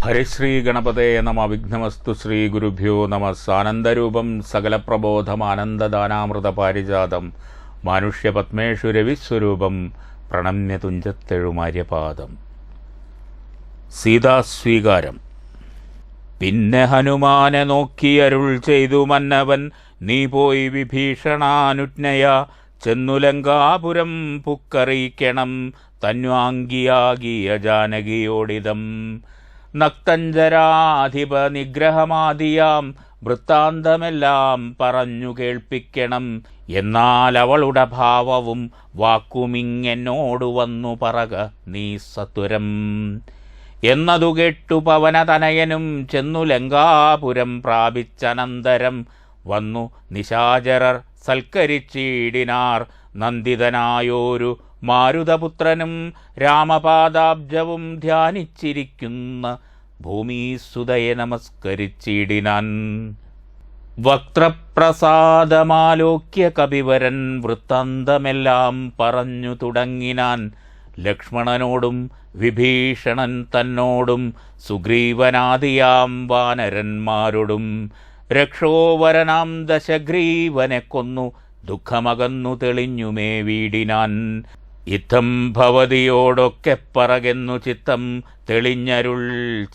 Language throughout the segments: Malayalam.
ഹരിശ്രീ ഗണപതേ നമ. വിഘ്നമസ്തു. ശ്രീ ഗുരുഭ്യോ നമ. സാനന്ദരൂപം സകലപ്രബോധമാനന്ദദാനാമൃത പാരിജാതം മാനുഷ്യപത്മേഷു രവിസ്വരൂപം പ്രണമ്യ തുഞ്ചത്തെഴുമാര്യപാദം. സീതാസ്വീകാരം. പിന്നെ ഹനുമാനെ നോക്കി അരുൾ ചെയ്തു മന്നവൻ, നീ പോയി വിഭീഷണാനുജ്ഞയ ചെന്നു ലങ്കാപുരം പുക്കറിയിക്കണം തന്വാങ്കിയാകിയ ജാനകിയോടിതം. നക്തഞ്ചരാധിപ നിഗ്രഹമാദിയാം വൃത്താന്തമെല്ലാം പറഞ്ഞു കേൾപ്പിക്കണം. എന്നാൽ അവളുടെ ഭാവവും വാക്കുമിങ്ങെന്നോടു വന്നു പറക നീ സത്വരം. എന്നതു കേട്ടു പവനതനയനും ചെന്നു ലങ്കാപുരം പ്രാപിച്ചനന്തരം വന്നു നിശാചരർ സൽക്കരിച്ചിടിനാർ. നന്ദിതനായോരു മാരുതപുത്രനും രാമപാദാബ്ജവും ധ്യാനിച്ചിരിക്കുന്ന ഭൂമിസുതയെ നമസ്കരിച്ചിടിനാൻ. വക്ത്രപ്രസാദമാലോക്യ കപിവരൻ വൃത്താന്തമെല്ലാം പറഞ്ഞു തുടങ്ങിനാൻ. ലക്ഷ്മണനോടും വിഭീഷണൻ തന്നോടും സുഗ്രീവനാദിയാം വാനരന്മാരോടും രക്ഷോവരനാം ദശഗ്രീവനെ കൊന്നു ദുഃഖമകന്നു തെളിഞ്ഞുമേ വീടിനാൻ. യുദ്ധം ഭവതിയോടൊക്കെ പറകെന്നു ചിത്തം തെളിഞ്ഞരുൾ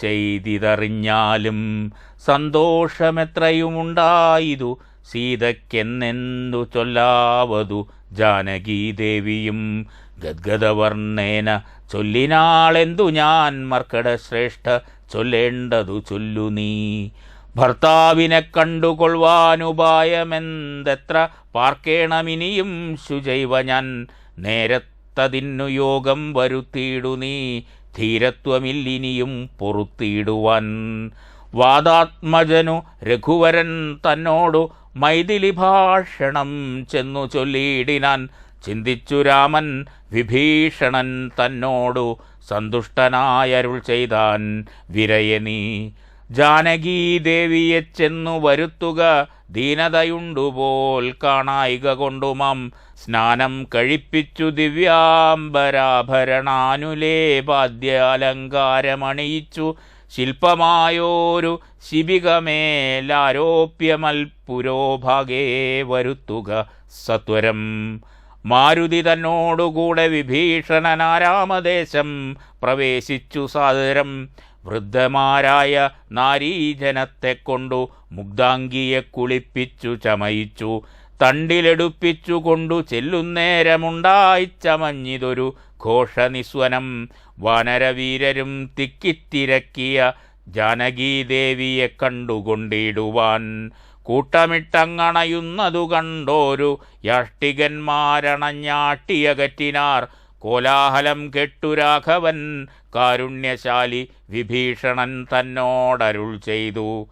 ചെയ്തിതറിഞ്ഞാലും സന്തോഷമെത്രയുമുണ്ടായിതു സീതയ്ക്കെന്നെന്തു ചൊല്ലാവതു ജാനകീദേവിയും. ഗദ്ഗദവർണ്ണേന ചൊല്ലിനാളെന്തു ഞാൻ മർക്കടശ്രേഷ്ഠ ചൊല്ലേണ്ടതു ചൊല്ലു നീ. ഭർത്താവിനെ കണ്ടുകൊള്ളുവാനുപായമെന്തെത്ര പാർക്കേണമിനിയും ശുചൈവ ഞാൻ. നേരത്തതിന്നു യോഗം വരുത്തിയിടു നീ ധീരത്വമില്ലിനിയും പൊറുത്തിയിടുവാൻ. വാദാത്മജനു രഘുവരൻ തന്നോടു മൈഥിലി ഭാഷണം ചെന്നു ചൊല്ലിയിടിനാൻ. ചിന്തിച്ചു രാമൻ വിഭീഷണൻ തന്നോടു സന്തുഷ്ടനായരുൾ ചെയ്താൻ. വിരയനീ ജാനകീദേവിയെ ചെന്നു വരുത്തുക ദീനതയുണ്ടുപോൽ കാണായിക കൊണ്ടുമാം. സ്നാനം കഴിപ്പിച്ചു ദിവ്യാംബരാഭരണാനുലേപാദ്യാലങ്കാരമണിയിച്ചു ശില്പമായോരു ശിബികമേലാരോപ്യമൽപുരോഭാഗേ വരുത്തുക സത്വരം. മാരുതി തന്നോടുകൂടെ വിഭീഷണനാരാമദേശം പ്രവേശിച്ചു സാദരം. വൃദ്ധമാരായ നാരീജനത്തെ കൊണ്ടു മുഗ്ധാംഗിയെ കുളിപ്പിച്ചു ചമയിച്ചു തണ്ടിലെടുപ്പിച്ചു കൊണ്ടു ചെല്ലുന്നേരമുണ്ടായി ചമഞ്ഞിതൊരു ഘോഷനിസ്വനം. വാനരവീരരും തിക്കിത്തിരക്കിയ ജാനകീദേവിയെ കണ്ടുകൊണ്ടിടുവാൻ. കൂട്ടമിട്ടങ്ങണയുന്നതു കണ്ടോരു യാഷ്ടികന്മാരണഞ്ഞാട്ടിയകറ്റിനാർ. കോലാഹലം കെട്ടു രാഘവൻ കാരുണ്യശാലി വിഭീഷണൻ തന്നോടരുൾ ചെയ്തു.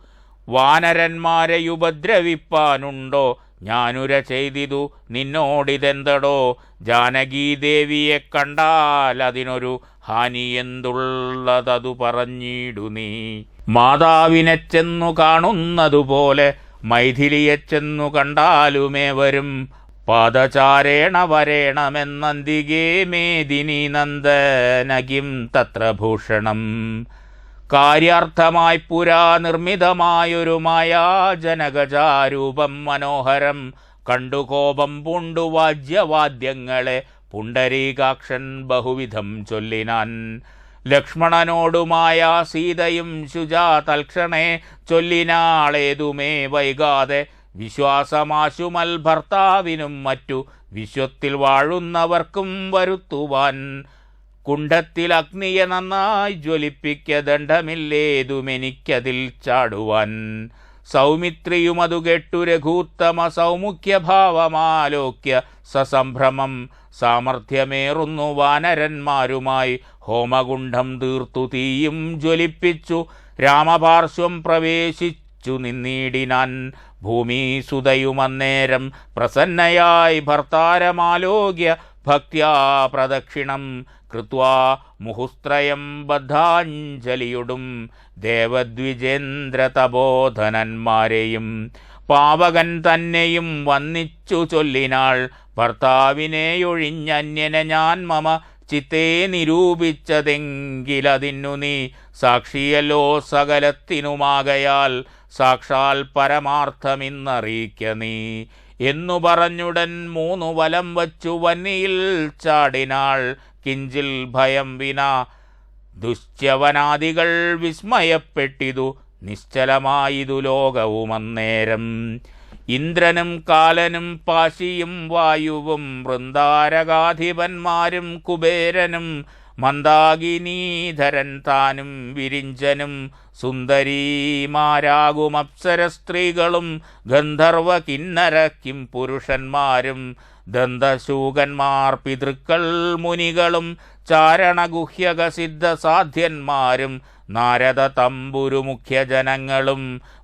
വാനരന്മാരെ ഉപദ്രവിപ്പാനുണ്ടോ ഞാനുര ചെയ്തിതു നിന്നോടിതെന്തടോ. ജാനകീദേവിയെ കണ്ടാൽ അതിനൊരു ഹാനി എന്തുള്ളതതു പറഞ്ഞിടു നീ. മാതാവിനെ ചെന്നു കാണുന്നതുപോലെ മൈഥിലിയെ ചെന്നു കണ്ടാലുമേ വരും. പാദചാരേണ വരേണമെന്നന്തികേ മേദിനി നന്ദനകിം തത്ര ഭൂഷണം. കാര്യാർത്ഥമായി പുരാ നിർമ്മിതമായൊരു മായാജനകജാരൂപം മനോഹരം കണ്ടു കോപം പൂണ്ടു വാദ്യവാദ്യങ്ങളെ പുണ്ടരീകാക്ഷൻ ബഹുവിധം ചൊല്ലിനാൻ. ലക്ഷ്മണനോടുമായ സീതയും ശുചാ തൽക്ഷണേ ചൊല്ലിനാളേതുമേ വൈകാതെ. വിശ്വാസമാശുമൽ ഭർത്താവിനും മറ്റു വിശ്വത്തിൽ വാഴുന്നവർക്കും വരുത്തുവാൻ. കുണ്ഡത്തിൽ അഗ്നിയെ നന്നായി ജ്വലിപ്പിക്ക ദണ്ഡമില്ലേതുമെനിക്കതിൽ ചാടുവാൻ. സൗമിത്രിയും അതു കെട്ടു രഘൂത്തമ സൗമുഖ്യഭാവമാലോക്യ സസംഭ്രമം. സാമർഥ്യമേറുന്നു വാനരന്മാരുമായി ഹോമകുണ്ഡം തീർത്തു തീയും ജ്വലിപ്പിച്ചു രാമപാർശ്വം പ്രവേശിച്ചു നിന്നിടിനാൻ. ഭൂമിസുതയുമന്നേരം പ്രസന്നയായി ഭർത്താരമാലോക്യ ഭക്ത്യാ പ്രദക്ഷിണം കൃത്വാ മുഹുസ്ത്രയം ബദ്ധാഞ്ജലിയൊടും ദേവദ്വിജേന്ദ്ര തപോധനന്മാരെയും പാവകൻ തന്നെയും വന്നിച്ചു ചൊല്ലിനാൾ. ഭർത്താവിനെയൊഴിഞ്ഞന്യനെ ഞാൻ മമ ചിത്തേ നിരൂപിച്ചതെങ്കിലതിന്നു നീ സാക്ഷിയല്ലോ സകലത്തിനുമാകയാൽ സാക്ഷാൽ പരമാർത്ഥമിന്നറിയിക്ക നീ എന്നു പറഞ്ഞുടൻ 3 വലം വച്ചു വന്നിയിൽ ചാടിനാൾ കിഞ്ചിൽ ഭയം വിനാ ദുശ്ചവനാദികൾ വിസ്മയപ്പെട്ടിതു നിശ്ചലമായിതു ലോകവുമന്നേരം ഇന്ദ്രനും കാലനും പാശിയും വായുവും വൃന്ദാരകാധിപന്മാരും കുബേരനും മന്ദാകിനീധരൻ താനും വിരിഞ്ചനും സുന്ദരീമാരാകും അപ്സര സ്ത്രീകളും ഗന്ധർവ കിന്നര കിം പുരുഷന്മാരും ദന്തശൂകന്മാർ പിതൃക്കൾ മുനികളും ചാരണഗുഹ്യക സിദ്ധസാധ്യന്മാരും നാരദ തമ്പുരു മുഖ്യജനങ്ങളും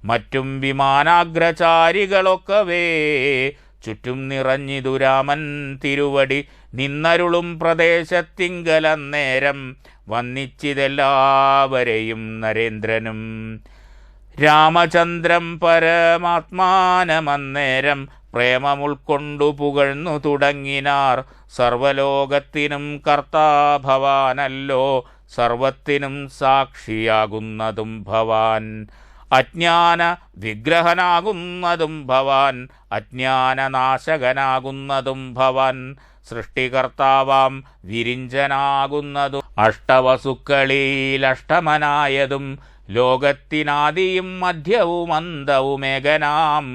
മറ്റും വിമാനാഗ്രചാരികളൊക്കവേ ചുറ്റും നിറഞ്ഞിതു രാമൻ തിരുവടി നിന്നരുളും പ്രദേശത്തിങ്കലന്നേരം വന്നിച്ചിതെല്ലാവരെയും നരേന്ദ്രനും രാമചന്ദ്രം പരമാത്മാനമന്നേരം പ്രേമമുൾക്കൊണ്ടു പുകഴ്ന്നു തുടങ്ങിനാർ സർവലോകത്തിനും കർത്താഭവാനല്ലോ സർവത്തിനും സാക്ഷിയാകുന്നതും ഭവാൻ അജ്ഞാന വിഗ്രഹനാകുന്നതും ഭവാൻ അജ്ഞാനനാശകനാകുന്നതും ഭവാൻ സൃഷ്ടികർത്താവാം വിരിഞ്ചനാകുന്നതും അഷ്ടവസുക്കളിൽ അഷ്ടമനായതും ലോകത്തിനാദിയും മധ്യവും അന്തവുമേകനാം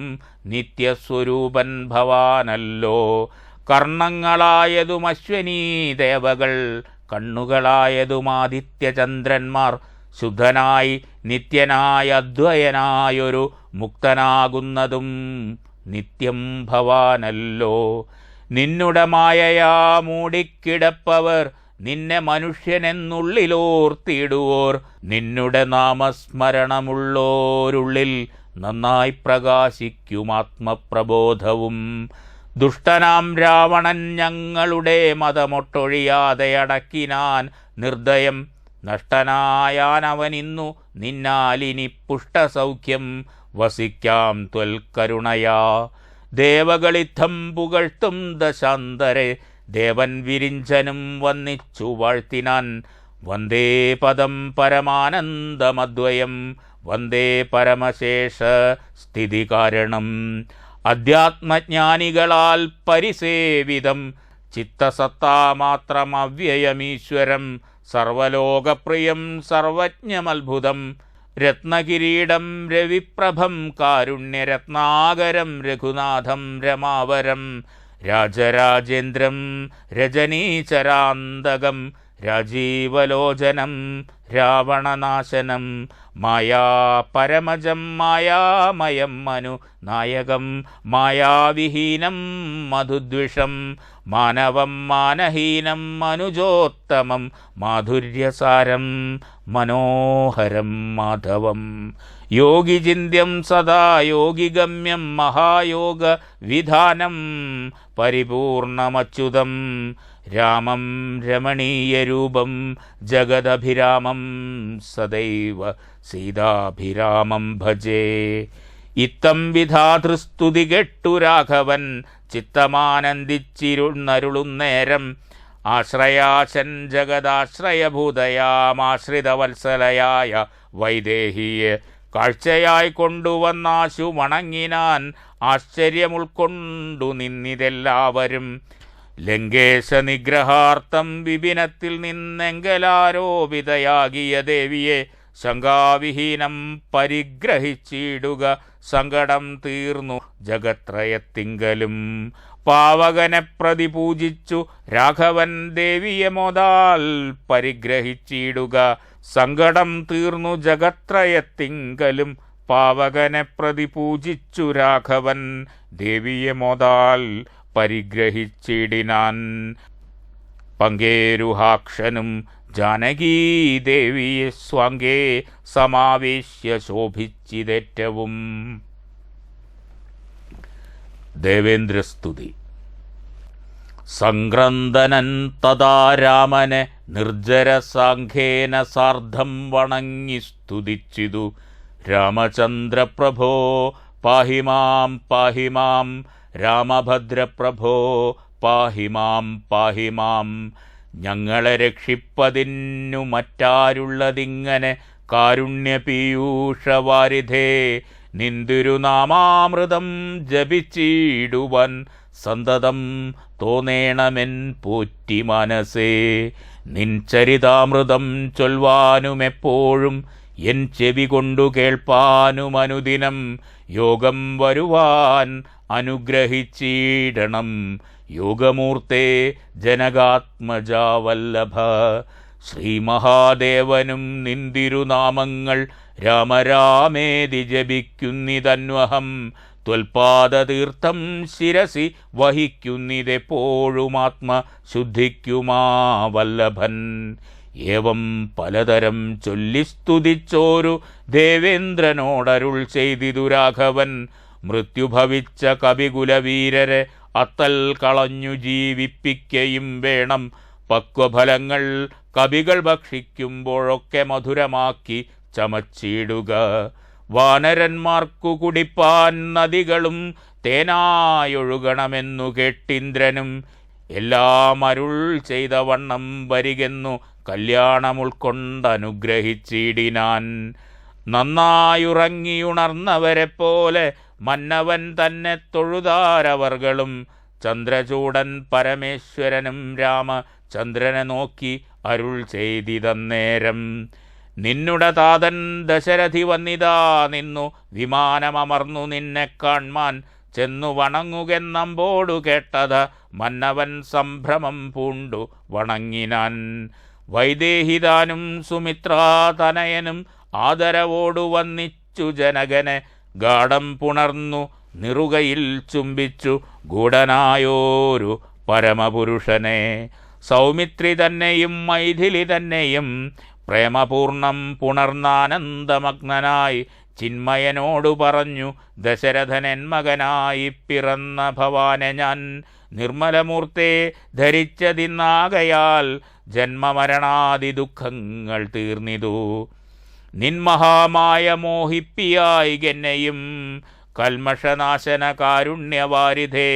നിത്യസ്വരൂപൻ ഭവാനല്ലോ കർണങ്ങളായതും അശ്വനീ ദേവകൾ കണ്ണുകളായതും ആദിത്യചന്ദ്രന്മാർ ശുദ്ധനായി നിത്യനായ അദ്വയനായൊരു മുക്തനാകുന്നതും നിത്യം ഭവാനല്ലോ നിന്നുടെ മായയാ മൂടിക്കിടപ്പവർ നിന്നെ മനുഷ്യനെന്നുള്ളിലോർത്തിടുവോർ നിന്നുടെ നാമസ്മരണമുള്ളോരുള്ളിൽ നന്നായി പ്രകാശിക്കും ആത്മപ്രബോധവും ദുഷ്ടനാം രാവണൻ ഞങ്ങളുടെ മതമൊട്ടൊഴിയാതെ അടക്കിനാൻ നിർദ്ദയം നഷ്ടനായാനവനിന്നു നിന്നാലിനി പുഷ്ടസൗഖ്യം വസിക്കാം ത്വൽക്കരുണയാ ദേവകളിത്തം പുകഴ്ത്തും ദശാന്തരെ ദേവൻ വിരിഞ്ചനും വന്നിച്ചു വാഴ്ത്തിനാൻ വന്ദേ പദം പരമാനന്ദമദ്വയം വന്ദേ പരമശേഷ സ്ഥിതി കാരണം അധ്യാത്മജ്ഞാനികളാൽ പരിസേവിതം ചിത്തസത്താമാത്രം അവ്യയമീശ്വരം സർവലോകപ്രിയം സർവജ്ഞമത്ഭുതം രത്നകിരീടം രവിപ്രഭം കാരുണ്യരത്നാകരം രഘുനാഥം രമാവരം രാജരാജേന്ദ്രം രജനീചരാന്തകം രാജീവലോചനം രാവണനാശനം മായാ പരമജം മായാമയം മനു നായകം മായാവിഹീനം മധുദ്വിഷം മാനവം മാനഹീനം മനുജോത്തമം മാധുര്യസാരം മനോഹരം മാധവം യോഗിചിന്യം സദാ യോഗിഗമ്യം മഹായോഗ വിധാനം പരിപൂർണമച്യുതം രാമം രമണീയരൂപം ജഗദഭിരാമം സദൈവ സീതാഭിരാമം ഭജേ ഇത്തം വിധാതൃസ്തുതി കെട്ടു രാഘവൻ ചിത്തമാനന്ദിച്ചിരുന്നരുളുന്നേരം ആശ്രയാശൻ ജഗദാശ്രയഭൂതയാമാശ്രിതവത്സലയായ വൈദേഹിയെ കാഴ്ചയായി കൊണ്ടുവന്നാശു വണങ്ങിനാൻ ആശ്ചര്യമുൾക്കൊണ്ടു നിന്നിതെല്ലാവരും ലങ്കേശ നിഗ്രഹാർത്ഥം വിപിനത്തിൽ നിന്നെങ്കലാരോപിതയാകിയ ദേവിയെ ശങ്കാവിഹീനം പരിഗ്രഹിച്ചിടുക സങ്കടം തീർന്നു ജഗത്രയത്തിങ്കലും പാവകനെ പ്രതി പൂജിച്ചു രാഘവൻ ദേവിയെ മോദാൽ പരിഗ്രഹിച്ചിടുക സങ്കടം തീർന്നു ജഗത്രയത്തിങ്കലും പാവകനെ പ്രതി പൂജിച്ചു രാഘവൻ ദേവിയെ മോദാൽ പരിഗ്രഹിച്ചിടിനാൻ പങ്കേരുഹാക്ഷനും ജാനകീദേവിയെ സ്വാംഗേ സമാവേശ്യ ശോഭിച്ചിതേറ്റവും. ദേവേന്ദ്രസ്തുതി. സംക്രന്ദനൻ തഥാ രാമനെ നിർജ്ജരസാഖ്യേന സാർദ്ധം വണങ്ങി സ്തുതിച്ചിതു. രാമചന്ദ്രപ്രഭോ പാഹി മാം പാഹി മാം, രാമഭദ്രപ്രഭോ പാഹി മാം പാഹി മാം. ഞങ്ങളെ രക്ഷിപ്പതിന്നു മറ്റാരുള്ളതിങ്ങനെ കാരുണ്യപീയൂഷവാരിധേ നിന്തിരുനാമാമൃതം ജപിച്ചിടുവാൻ സന്തതം തോന്നേണമെൻ പോറ്റി മനസ്സേ. നിൻ ചരിതാമൃതം ചൊൽവാനുമെപ്പോഴും എൻ ചെവി കൊണ്ടു കേൾപ്പാനും അനുദിനം യോഗം വരുവാൻ അനുഗ്രഹിച്ചിടണം. യോഗമൂർത്തേ ജനകാത്മജാവല്ലഭ ശ്രീ മഹാദേവനും നിന്തിരുനാമങ്ങൾ രാമരാമേതി ജപിക്കുന്നിതന്വഹം. ത്വൽപാദതീർത്ഥം ശിരസി വഹിക്കുന്നിതെപ്പോഴുമാത്മശുദ്ധിക്കുമാ വല്ലഭൻ. ഏവം പലതരം ചൊല്ലി സ്തുതിച്ചോരു ദേവേന്ദ്രനോടരുൾ ചെയ്തിതു രാഘവൻ. മൃത്യുഭവിച്ച കപികുലവീരരെ അത്തൽ കളഞ്ഞു ജീവിപ്പിക്കയും വേണം. പക്വഫലങ്ങൾ കവികൾ ഭക്ഷിക്കുമ്പോഴൊക്കെ മധുരമാക്കി ചമച്ചിടുക. വാനരന്മാർക്കു കുടിപ്പാൻ നദികളും തേനായൊഴുകണമെന്നു കേട്ടിന്ദ്രനും. എല്ലാം അരുൾ ചെയ്ത വണ്ണം വരികെന്നു കല്യാണമുൾക്കൊണ്ടനുഗ്രഹിച്ചിടിനാൻ. നന്നായുറങ്ങിയുണർന്നവരെ പോലെ മന്നവൻ തന്നെ തൊഴുതാരവർകളും. ചന്ദ്രചൂടൻ പരമേശ്വരനും രാമചന്ദ്രനെ നോക്കി അരുൾ ചെയ്തിതന്നേരം. നിന്നുടെ താതൻ ദശരഥി വന്നിതാ നിന്നു വിമാനമർന്നു നിന്നെ കാൺമാൻ. ചെന്നു വണങ്ങുകെന്നമ്പോടു കേട്ടത് മന്നവൻ സംഭ്രമം പൂണ്ടു വണങ്ങിനാൻ. വൈദേഹിതാനും സുമിത്രാതനയനും ആദരവോടു വന്നിച്ചു ജനകനെ. ഗാഠം പുണർന്നു നിറുകയിൽ ചുംബിച്ചു ഗൂഢനായോരു പരമപുരുഷനെ. സൗമിത്രി തന്നെയും മൈഥിലി തന്നെയും പ്രേമപൂർണം പുണർന്നാനന്ദമഗ്നനായി ചിന്മയനോടു പറഞ്ഞു. ദശരഥനൻ മകനായി പിറന്ന ഭവാനെ ഞാൻ നിർമ്മലമൂർത്തെ ധരിച്ചതിന്നാകയാൽ ജന്മമരണാദി ദുഃഖങ്ങൾ തീർന്നിതു. നിൻമഹാമായ മോഹിപ്പിയായി ഗന്നെയും കൽമഷനാശന കാരുണ്യവാരിധേ.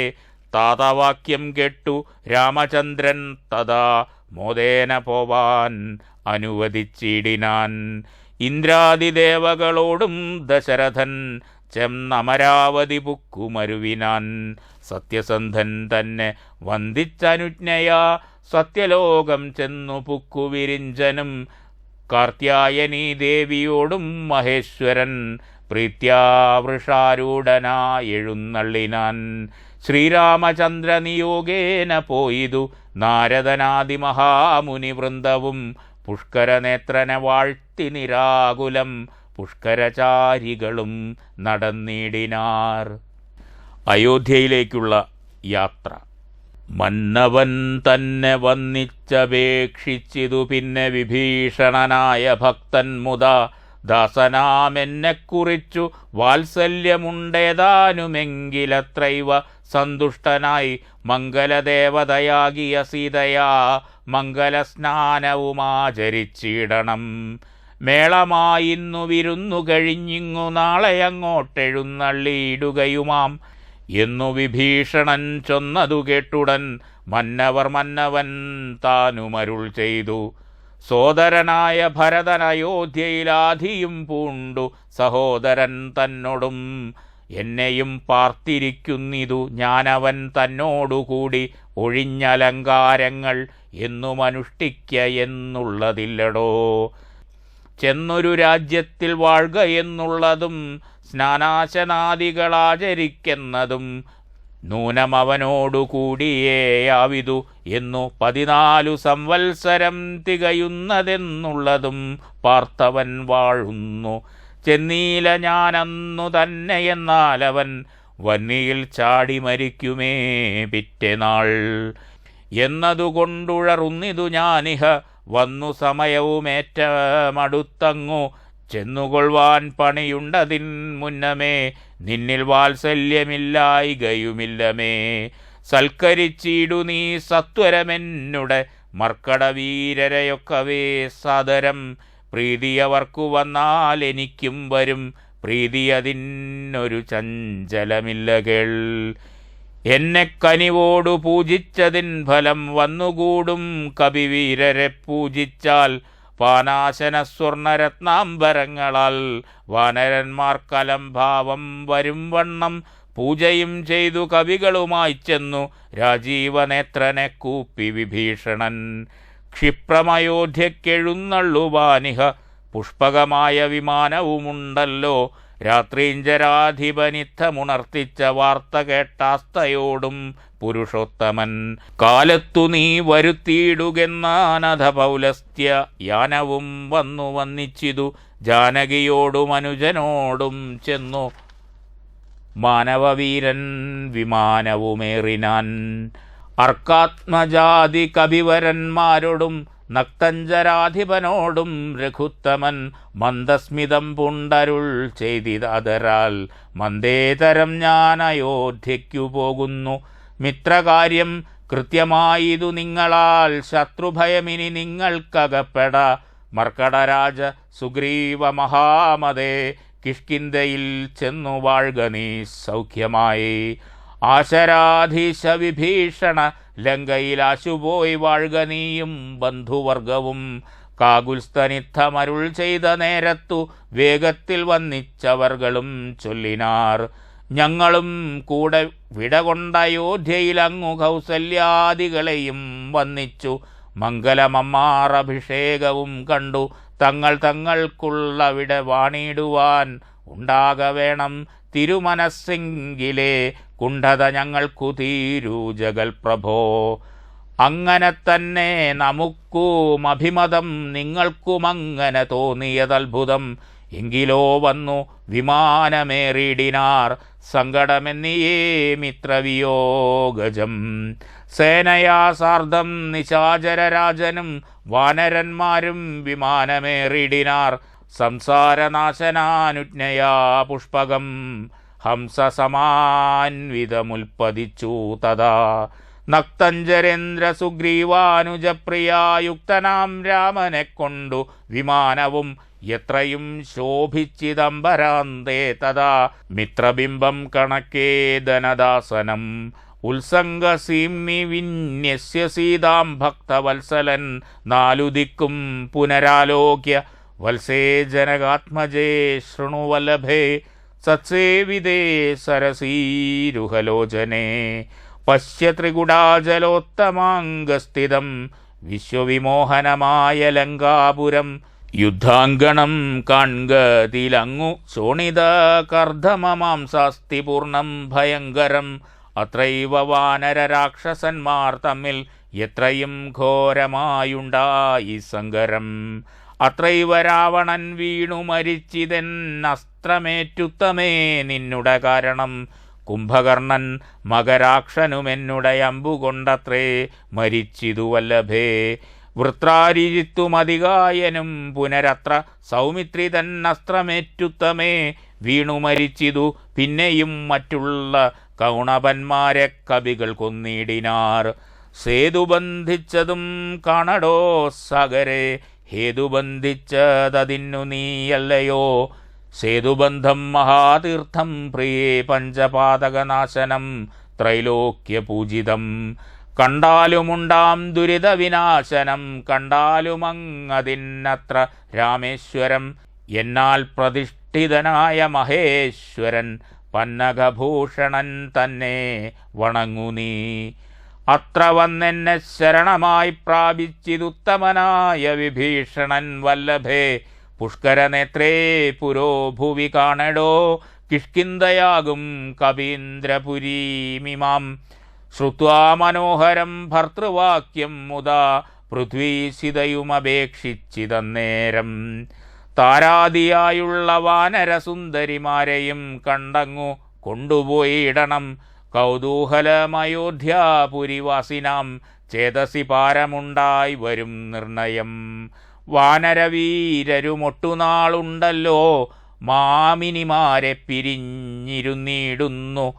താതവാക്യം കേട്ടു രാമചന്ദ്രൻ തഥാ മോദേന പോവാൻ അനുവദിച്ചിടിനാൻ. ഇന്ദ്രാദിദേവകളോടും ദശരഥൻ ചെന്നമരാവതി പുക്കുമരുവിനാൻ. സത്യസന്ധൻ തന്നെ വന്ദിച്ചനുജ്ഞയാ സത്യലോകം ചെന്നു പുക്കുവിരിഞ്ചനും. കാർത്യായനീ ദേവിയോടും മഹേശ്വരൻ പ്രീത്യാവൃഷാരൂഢനായെഴുന്നള്ളിനാൻ. ശ്രീരാമചന്ദ്ര നിയോഗേന പോയിതു നാരദനാദിമഹാമുനിവൃന്ദവും. പുഷ്കരനേത്രനെ വാഴ്ത്തി നിരാകുലം പുഷ്കരചാരികളും നടന്നിടിനാർ. അയോധ്യയിലേക്കുള്ള യാത്ര. മന്നവൻ തന്നെ വന്നിച്ചപേക്ഷിച്ചിതു പിന്നെ വിഭീഷണനായ ഭക്തൻ മുതാ. ദാസനാമെന്നെക്കുറിച്ചു വാത്സല്യമുണ്ടേതാനുമെങ്കിലത്രൈവ സന്തുഷ്ടനായി മംഗലദേവതയാകിയ സീതയാ മംഗലസ്നാനവുമാചരിച്ചിടണം. മേളമായിന്നു വിരുന്നു കഴിഞ്ഞിങ്ങു നാളെയങ്ങോട്ടെഴുന്നള്ളിയിടുകയുമാം എന്നു വിഭീഷണൻ ചൊന്നതു കേട്ടുടൻ മന്നവൻ താനുമരുൾ ചെയ്തു. സോദരനായ ഭരതൻ അയോധ്യയിലാധിയും പൂണ്ടു സഹോദരൻ തന്നോടും എന്നെയും പാർത്തിരിക്കുന്നിതു ഞാനവൻ തന്നോടുകൂടി ഒഴിഞ്ഞലങ്കാരങ്ങൾ എന്നും അനുഷ്ഠിക്ക എന്നുള്ളതില്ലടോ. ചെന്നൊരു രാജ്യത്തിൽ വാഴ്ക എന്നുള്ളതും സ്നാനാശനാദികളാചരിക്കുന്നതും നൂനമവനോടുകൂടിയേയാവിതു എന്നു 14 സംവത്സരം തികയുന്നതെന്നുള്ളതും പാർത്തവൻ വാഴുന്നു. ചെന്നീല ഞാനന്നു തന്നെ എന്നാലവൻ വന്നിയിൽ ചാടി മരിക്കുമേ പിറ്റേനാൾ എന്നതുകൊണ്ടുഴറുന്നിതു ഞാനിഹ വന്നു സമയവുമേറ്റമടുത്തങ്ങു ചെന്നുകൊള്ളുവാൻ പണിയുണ്ടതിൻ മുന്നമേ നിന്നിൽ വാത്സല്യമില്ലായികയുമില്ലമേ. സൽക്കരിച്ചിടു നീ സത്വരമെന്നുടെ മർക്കടവീരരെയൊക്കവേ സാദരം. പ്രീതിയവർക്കു വന്നാൽ എനിക്കും വരും പ്രീതിയതിനൊരു ചഞ്ചലമില്ല കേൾ. എന്നെ കനിവോടു പൂജിച്ചതിൻ ഫലം വന്നുകൂടും. കവിവീരരെ പൂജിച്ചാൽ പാനാശന സ്വർണരത്നാംബരങ്ങളാൽ വാനരന്മാർക്കലംഭാവം വരും വണ്ണം പൂജയും ചെയ്തു കവികളുമായി ചെന്നു രാജീവനേത്രനെ കൂപ്പി വിഭീഷണൻ. ക്ഷിപ്രമയോധ്യക്കെഴുന്നള്ളുവാനിഹ പുഷ്പകമായ വിമാനവുമുണ്ടല്ലോ. രാത്രീഞ്ചരാധിപനിത്തമുണർത്തിച്ച വാർത്ത കേട്ടാസ്തയോടും പുരുഷോത്തമൻ. കാലത്തു നീ വരുത്തിയിടുകെന്നാനധ പൗലസ്ത്യ യാനവും വന്നു വന്നിച്ചിതു. ജാനകിയോടും അനുജനോടും ചെന്നു മാനവവീരൻ വിമാനവുമേറിനാൻ. അർക്കാത്മജാതി കവിവരന്മാരോടും നക്തഞ്ചരാധിപനോടും രഘുത്തമൻ മന്ദസ്മിതം പുണ്ടരുൾ ചെയ്തിതരാൽ മന്ദേതരം ഞാൻ അയോധ്യയ്ക്കു പോകുന്നു. മിത്രകാര്യം കൃത്യമായിതു നിങ്ങളാൽ ശത്രുഭയമിനി നിങ്ങൾക്കകപ്പെട. മർക്കടരാജ സുഗ്രീവ മഹാമതേ കിഷ്കിന്ധയിൽ ചെന്നു വാഴ്ക നീ സൗഖ്യമായി. ആശരാധീശ വിഭീഷണ ലങ്കയിലാശുപോയി വാഴ്ക നീയും ബന്ധുവർഗവും. കാകുൽസ്തനിത്തമരുൾ ചെയ്ത നേരത്തു വേഗത്തിൽ വന്നിച്ചവർകളും ചൊല്ലിനാർ. ഞങ്ങളും കൂടെ വിടകൊണ്ടയോധ്യയിലങ്ങു കൗസല്യാദികളെയും വന്നിച്ചു. മംഗലമമ്മാർ അഭിഷേകവും കണ്ടു തങ്ങൾക്കുള്ള വിട വാണിടുവാൻ ഉണ്ടാകവേണം തിരുമനസ്സെങ്കിലേ കുണ്ഠത ഞങ്ങൾക്കു തീരൂ ജഗൽ പ്രഭോ. അങ്ങനെ തന്നെ നമുക്കും അഭിമതം നിങ്ങൾക്കുമങ്ങനെ തോന്നിയതത്ഭുതം. എങ്കിലോ വന്നു വിമാനമേറിടിനാർ സങ്കടമെന്നിയേ മിത്രവിയോഗജം. സേനയാ സാർദ്ധം നിശാചരരാജനും വാനരന്മാരും വിമാനമേറിടിനാർ. സംസാരനാശനാനുജ്ഞയാ പുഷ്പകം ഹംസസമാൻവിതമുൽപ്പതിച്ചു തഥാ. നക്തഞ്ചരേന്ദ്ര സുഗ്രീവാനുജപ്രിയായുക്തനാം രാമനെ കൊണ്ടു വിമാനവും എത്രയും ശോഭിച്ചിദംബരാന്തേ തഥാ. മിത്രബിംബം കണക്കേ ധനദാസനം ഉത്സംഗസീംനി വിന്യസ്യ സീതാം ഭക്തവത്സലൻ. നാലു ദിക്കും പുനരാലോക്യ വത്സേ ജനകാത്മജേ ശൃണുവല്ലഭേ സത്സേവിതേ സരസീരുഹലോചനേ. പശ്യ ത്രികുടാചലോത്തമാംഗസ്ഥിതം വിശ്വവിമോഹനമായ ലങ്കാപുരം. യുദ്ധാങ്കണം കാൺകതിലങ്ങു ശോണിത കർദ്ധമമാംസാസ്തി പൂർണ്ണം ഭയങ്കരം. അത്രൈവ വാനര രാക്ഷസന്മാർ തമ്മിൽ എത്രയും ഘോരമായുണ്ടായി സങ്കരം. അത്രൈവ രാവണൻ വീണു മരിച്ചിതെന്നസ്ത്രമേറ്റുത്തമേ നിന്നുട കാരണം. കുംഭകർണൻ മകരാക്ഷനുമെന്നുടെ അമ്പുകൊണ്ടത്രേ മരിച്ചിതു വല്ലഭേ. വൃത്രാരിജിത്തുമതികായനും പുനരത്ര സൗമിത്രി തന്നസ്ത്രമേറ്റുത്തമേ വീണു മരിച്ചിതു. പിന്നെയും മറ്റുള്ള കൗണപന്മാരെ കവികൾ കൊന്നിടിനാർ. സേതുബന്ധിച്ചതും കാണടോ സാഗരെ ഹേതുബന്ധിച്ചതിന്നു നീയല്ലയോ. സേതുബന്ധം മഹാതീർത്ഥം പ്രിയേ പഞ്ചപാതകനാശനം ത്രൈലോക്യപൂജിതം. കണ്ടാലുമുണ്ടാം ദുരിതവിനാശനം കണ്ടാലുമങ്ങതിന്നത്ര രാമേശ്വരം. എന്നാൽ പ്രതിഷ്ഠിതനായ മഹേശ്വരൻ പന്നകഭൂഷണൻ തന്നെ വണങ്ങു നീ. അത്ര വന്നെന്നെ ശരണമായി പ്രാപിച്ചിതുത്തമനായ വിഭീഷണൻ വല്ലഭേ. പുഷ്കരനേത്രേ പുരോ ഭുവി കാണടോ കിഷ്കിന്ധയാകും കവീന്ദ്രപുരീമിമാം. ശ്രുത്വാ മനോഹരം ഭർതൃവാക്യം മുദാ പൃഥ്വീസിതയുമപേക്ഷിച്ചിതന്നേരം. താരാദിയായുള്ള വാനരസുന്ദരിമാരെയും കണ്ടങ്ങു കൊണ്ടുപോയിടണം. കൗതൂഹലമയോധ്യാപുരിവാസിനാം ചേതസി പാരമുണ്ടായി വരും നിർണയം. വാനരവീരരുമൊട്ടുനാളുണ്ടല്ലോ മാമിനിമാരെ പിരിഞ്ഞിരുന്നിടുന്നു.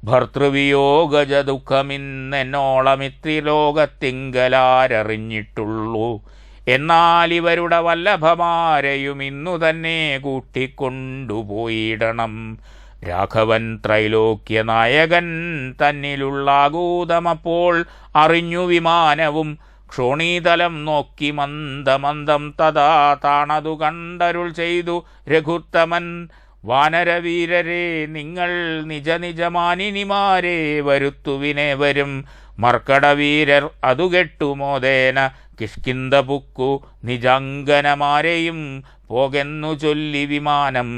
ഭർതൃവിയോഗജ ദുഃഖമിന്നെന്നോളമിത്രിലോകത്തിങ്കലാരറിഞ്ഞിട്ടുള്ളൂ. എന്നാൽ ഇവരുടെ വല്ലഭമാരെയും ഇന്നു തന്നെ കൂട്ടിക്കൊണ്ടുപോയിടണം. രാഘവൻ ത്രൈലോക്യനായകൻ തന്നിലുള്ളാകൂതമപ്പോൾ അറിഞ്ഞു വിമാനവും ക്ഷോണീതലം നോക്കി മന്ദമന്ദം തഥാ താണതു കണ്ടരുൾ ചെയ്തു രഘുത്തമൻ. വാനരവീരരെ, നിങ്ങൾ നിജ നിജമാനിനിമാരെ വരുത്തുവിനേവരും. മർക്കടവീരർ അതു കെട്ടുമോദേന കിഷ്കിന്ത പുക്കു നിജാംഗനമാരെയും പോകെന്നു ചൊല്ലി വിമാനം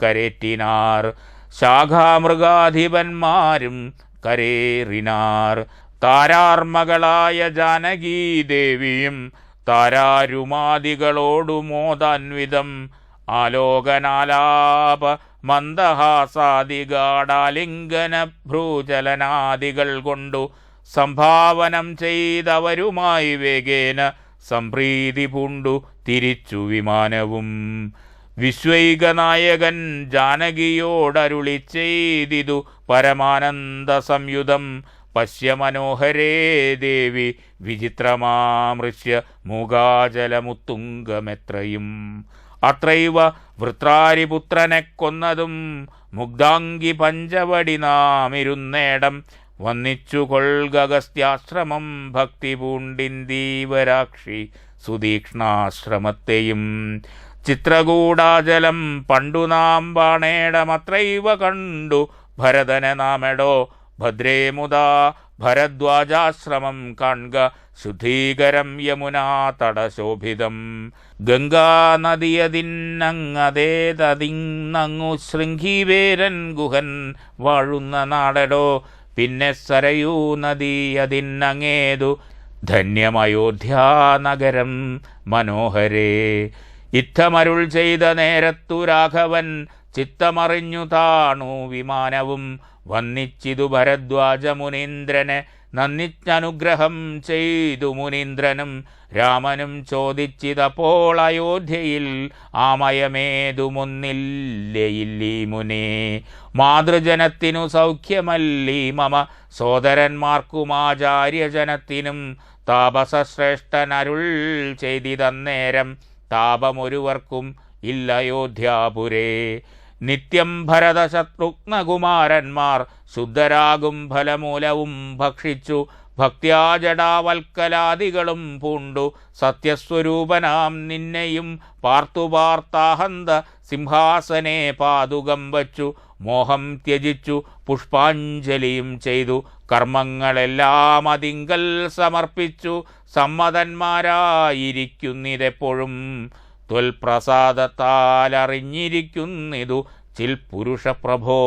കരേറ്റിനാർ. ശാഖാമൃഗാധിപന്മാരും കരേറിനാർ. താരാർമകളായ ജാനകീദേവിയും താരാരുമാദികളോടു മോദാൻവിധം ആലോകനാലാപ മന്ദഹാസാദിഗാഢാലിംഗന ഭ്രൂചലനാദികൾ കൊണ്ടു സംഭാവനം ചെയ്തവരുമായി വേഗേന സംപ്രീതി പൂണ്ടു തിരിച്ചു വിമാനവും. വിശ്വൈകനായകൻ ജാനകിയോടരുളി ചെയ്തിതു പരമാനന്ദ സംയുതം. പശ്യ മനോഹരേ ദേവി വിചിത്രമാമൃശ്യ മൂകാചലമുത്തുംഗമെത്രയും. അത്രൈവ വൃത്രാരിപുത്രനെ കൊന്നതും മുഗ്ധാംഗി പഞ്ചവടി നാമിരുന്നേടം. വന്നിച്ചു കൊൾഗസ്ത്യാശ്രമം ഭക്തി പൂണ്ടിന്ദീവരാക്ഷി സുതീക്ഷ്ണാശ്രമത്തെയും. ചിത്രകൂടാചലം പണ്ടു നാം ബാണേടമത്രൈവ കണ്ടു ഭരതനെ നാമെടോ. ഭദ്രേ മുതാ ഭരദ്വാജാശ്രമം കാൺക ശുദ്ധീകരം യമുനാ തടശോഭിതം. ഗംഗാനദിയതിന്നങ്ങതേതതിങ്ങു ശൃംഖീവേരൻ ഗുഹൻ വാഴുന്ന നാടടോ. പിന്നെ സരയൂ നദി അതിന്നങ്ങേതു ധന്യമയോധ്യാനഗരം മനോഹരേ. ഇത്തമരുൾ ചെയ്ത നേരത്തു രാഘവൻ ചിത്തമറിഞ്ഞു താണു വിമാനവും. വന്നിച്ചിതു ഭരദ്വാജ മുനീന്ദ്രനെ നന്ദിച്ചനുഗ്രഹം ചെയ്തു മുനീന്ദ്രനും. രാമനും ചോദിച്ചിതപ്പോൾ അയോധ്യയിൽ ആമയമേതുമൊന്നില്ലയില്ലീ മുനേ. മാതൃജനത്തിനു സൗഖ്യമല്ലീ മമ സോദരന്മാർക്കുമാചാര്യജനത്തിനും. താപസശ്രേഷ്ഠനരുൾ ചെയ്തിതന്നേരം താപമൊരുവർക്കും ഇല്ലയോധ്യാപുരേ. നിത്യം ഭരതശത്രുഘ്നകുമാരന്മാർ ശുദ്ധരാകും ഫലമൂലവും ഭക്ഷിച്ചു ഭക്ത്യാ ജടാവൽക്കലാദികളും പൂണ്ടു. സത്യസ്വരൂപനാം നിന്നെയും പാർത്തുപാർത്താഹന്ത സിംഹാസനെ പാതുകം വച്ചു. മോഹം ത്യജിച്ചു പുഷ്പാഞ്ജലിയും ചെയ്തു കർമ്മങ്ങളെല്ലാം അതിങ്കൽ സമർപ്പിച്ചു. സമ്മതന്മാരായിരിക്കുന്നിതെപ്പോഴും ത്വൽപ്രസാദത്താൽ അറിഞ്ഞിരിക്കുന്നിതു ചിൽ പുരുഷപ്രഭോ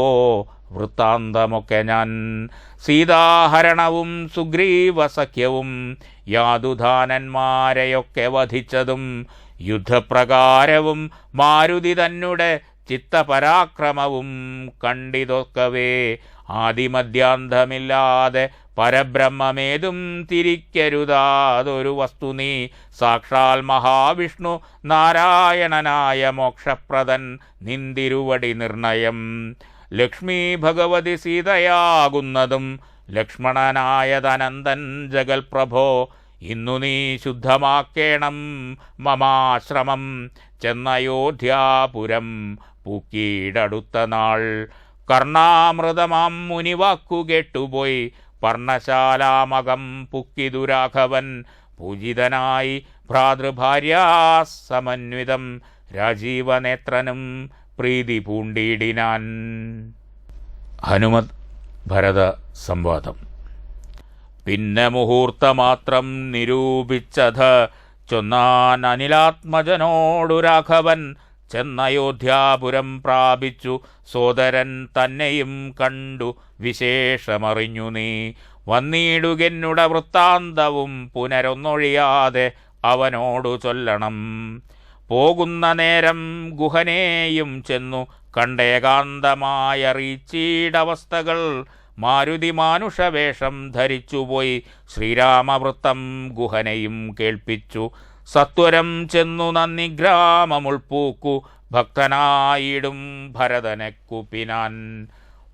വൃത്താന്തമൊക്കെ ഞാൻ. സീതാഹരണവും സുഗ്രീവസഖ്യവും യാതുധാനന്മാരെയൊക്കെ വധിച്ചതും യുദ്ധപ്രകാരവും മാരുതി തന്നെ ചിത്തപരാക്രമവും കണ്ടിതൊക്കവേ. ആദിമധ്യാന്തമില്ലാതെ പരബ്രഹ്മമേതും തിരിക്കരുതാതൊരു വസ്തു നീ. സാക്ഷാൽ മഹാവിഷ്ണു നാരായണനായ മോക്ഷപ്രദൻ നിന്തിരുവടി നിർണയം. ലക്ഷ്മി ഭഗവതി സീതയാകുന്നതും ലക്ഷ്മണനായതനന്ദൻ ജഗൽപ്രഭോ. ഇന്നു നീ ശുദ്ധമാക്കേണം മമാശ്രമം. ചെന്നയോധ്യാപുരം പൂക്കീടടുത്ത നാൾ. കർണാമൃതമാം മുനിവാക്കു കേട്ടുപോയി പർണശാലാമകം പുക്കിതു രാഘവൻ. പൂജിതനായി ഭ്രാതൃഭാര്യാസമന്വിതം രാജീവനേത്രനും പ്രീതി പൂണ്ടിയിടിനാൻ. ഹനുമത് ഭരത സംവാദം. പിന്നെ മുഹൂർത്തമാത്രം നിരൂപിച്ചത് ചൊന്നാൻ അനിലാത്മജനോടു രാഘവൻ. ചെന്നയോധ്യാപുരം പ്രാപിച്ചു സോദരൻ തന്നെയും കണ്ടു വിശേഷമറിഞ്ഞു നീ. വന്നിടുകെന്നുട വൃത്താന്തവും പുനരൊന്നൊഴിയാതെ അവനോടു ചൊല്ലണം. പോകുന്ന നേരം ഗുഹനെയും ചെന്നു കണ്ടേകാന്തമായറിയിച്ചീടവസ്ഥകൾ. മാരുതി മാനുഷവേഷം ധരിച്ചുപോയി ശ്രീരാമവൃത്തം ഗുഹനെയും കേൾപ്പിച്ചു. സത്വരം ചെന്നു നന്ദി ഗ്രാമമുൾപ്പൂക്കു ഭക്തനായിടും ഭരതനെ കുപ്പിനാൻ.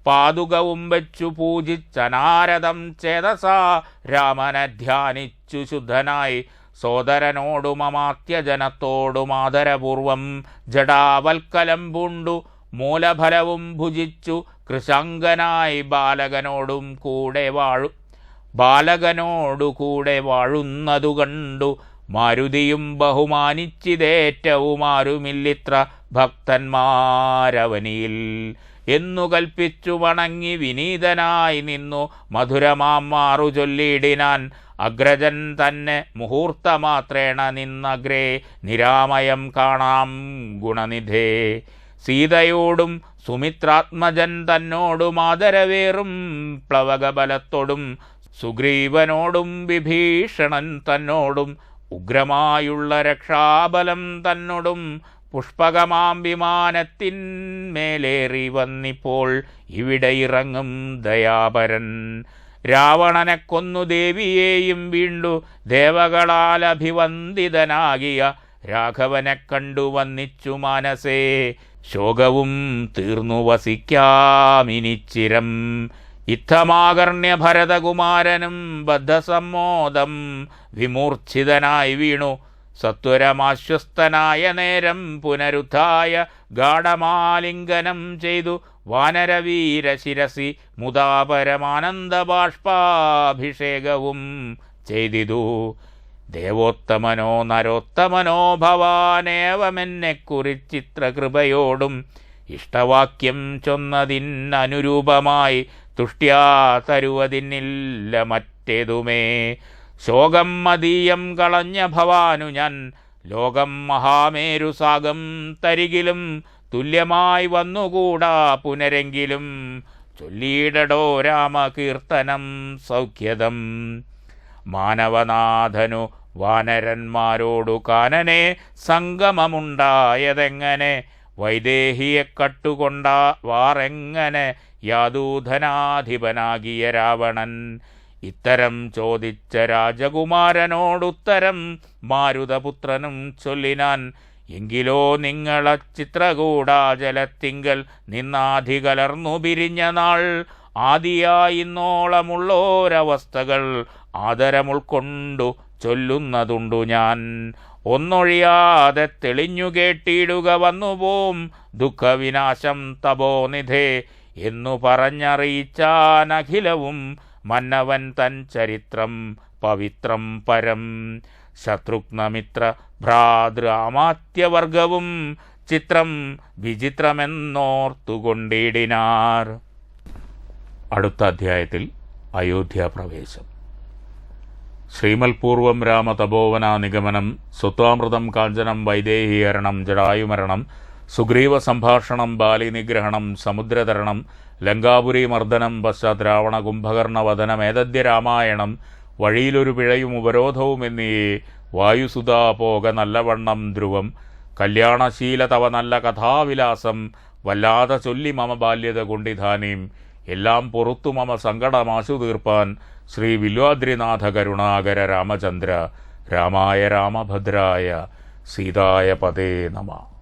പാതുകവും വെച്ചു പൂജിച്ചനാരദം ചേതസാ രാമനെ ധ്യാനിച്ചു ശുദ്ധനായി. സോദരനോടും അമാത്യജനത്തോടും ആദരപൂർവം ജടാവൽക്കലം പൂണ്ടു മൂലഫലവും ഭുജിച്ചു കൃശാങ്കനായി ബാലകനോടു കൂടെ വാഴുന്നതു കണ്ടു മാരുതിയും ബഹുമാനിച്ചിതേറ്റവുമാരുമില്ലിത്ര ഭക്തന്മാരവനിയിൽ എന്നു കൽപ്പിച്ചു വണങ്ങി വിനീതനായി നിന്നു മധുരമാം മാറു ചൊല്ലിയിടിനാൻ. അഗ്രജൻ തന്നെ മുഹൂർത്തമാത്രേണ നിന്നഗ്രേ നിരാമയം കാണാം ഗുണനിധേ. സീതയോടും സുമിത്രാത്മജൻ തന്നോടും ആദരവേറും പ്ലവകബലത്തോടും സുഗ്രീവനോടും വിഭീഷണൻ തന്നോടും ഉഗ്രമായുള്ള രക്ഷാബലം തന്നോടും പുഷ്പകമാം വിമാനത്തിന്മേലേറി വന്നിപ്പോൾ ഇവിടെ ഇറങ്ങും ദയാപരൻ. രാവണനെ കൊന്നു ദേവിയെയും വീണ്ടു ദേവകളാൽ അഭിവന്ദിതനാകിയ രാഘവനെ കണ്ടു വന്നിച്ചു മാനസേ. ശോകവും തീർന്നു വസിക്കാമിനിച്ചിരം. ഇത്തമാകർണ്യ ഭരതകുമാരനും ബദ്ധസമ്മോദം വിമൂർച്ഛിതനായി വീണു. സത്വരമാശ്വസ്തനായ നേരം പുനരുദ്ധായ ഗാഢമാലിംഗനം ചെയ്തു വാനരവീര ശിരസി മുദാപരമാനന്ദബാഷ്പാഭിഷേകവും ചെയ്തിതു. ദേവോത്തമനോ നരോത്തമനോ ഭവാനേവമെന്നെക്കുറിച്ചിത്ര കൃപയോടും ഇഷ്ടവാക്യം ചൊന്നതിനനുരൂപമായി തുഷ്ട്യാ തരുവതിനില്ല മറ്റേതുമേ. ശോകം മതീയം കളഞ്ഞ ഭവാനു ഞാൻ ലോകം മഹാമേരുസാഗം തരികിലും തുല്യമായി വന്നുകൂടാ പുനരെങ്കിലും ചൊല്ലിയിടടോ രാമകീർത്തനം സൗഖ്യദം. മാനവനാഥനു വാനരന്മാരോടു കാനനെ സംഗമമുണ്ടായതെങ്ങനെ വൈദേഹിയെ കട്ടുകൊണ്ടാ വാറെങ്ങനെ യാദൂധനാധിപനാകിയ രാവണൻ. ഇത്തരം ചോദിച്ച രാജകുമാരനോടുത്തരം മാരുതപുത്രനും ചൊല്ലിനാൻ. എങ്കിലോ നിങ്ങള ചിത്രകൂടാചലത്തിങ്കൽ നിന്നാധികലർന്നു പിരിഞ്ഞ നാൾ ആദിയായിന്നോളമുള്ളോരവസ്ഥകൾ ആദരമുൾക്കൊണ്ടു ചൊല്ലുന്നതുണ്ടു ഞാൻ. ഒന്നൊഴിയാതെ തെളിഞ്ഞു കേട്ടിടുക വന്നുപോം ദുഃഖവിനാശം തപോനിധേ എന്നു പറഞ്ഞറിയിച്ചാനഖിലവും മന്നവൻ തൻ ചരിത്രം പവിത്രം പരം. ശത്രുഘ്നമിത്ര ഭ്രാതൃമാത്യവർഗവും ചിത്രം വിചിത്രമെന്നോർത്തുകൊണ്ടിടിനാർ. അടുത്ത അധ്യായത്തിൽ അയോധ്യാപ്രവേശം. ശ്രീമൽപൂർവം രാമതപോവന നിഗമനം, സ്വത്വാമൃതം കാഞ്ചനം, വൈദേഹീകരണം, ജടായുമരണം, സുഗ്രീവ സംഭാഷണം, ബാലിനിഗ്രഹണം, സമുദ്രതരണം, ലങ്കാപുരി മർദ്ദനം, പശ്ചാത് രാവണ കുംഭകർണവദനമേതദ്യ രാമായണം, വഴിയിലൊരു പിഴയും ഉപരോധവും എന്നീ വായുസുതാ പോക നല്ലവണ്ണം ധ്രുവം, കല്യാണശീല തവ നല്ല കഥാവിലാസം, വല്ലാതെ ചൊല്ലി മമ ബാല്യത കൊണ്ടിധാനീം, എല്ലാം പൊറുത്തു മമ സങ്കടമാശു തീർപ്പാൻ ശ്രീ വില്വാദ്രിനാഥ കരുണാകര രാമചന്ദ്ര. രാമായ രാമഭദ്രായ സീതായ പദേ നമഃ.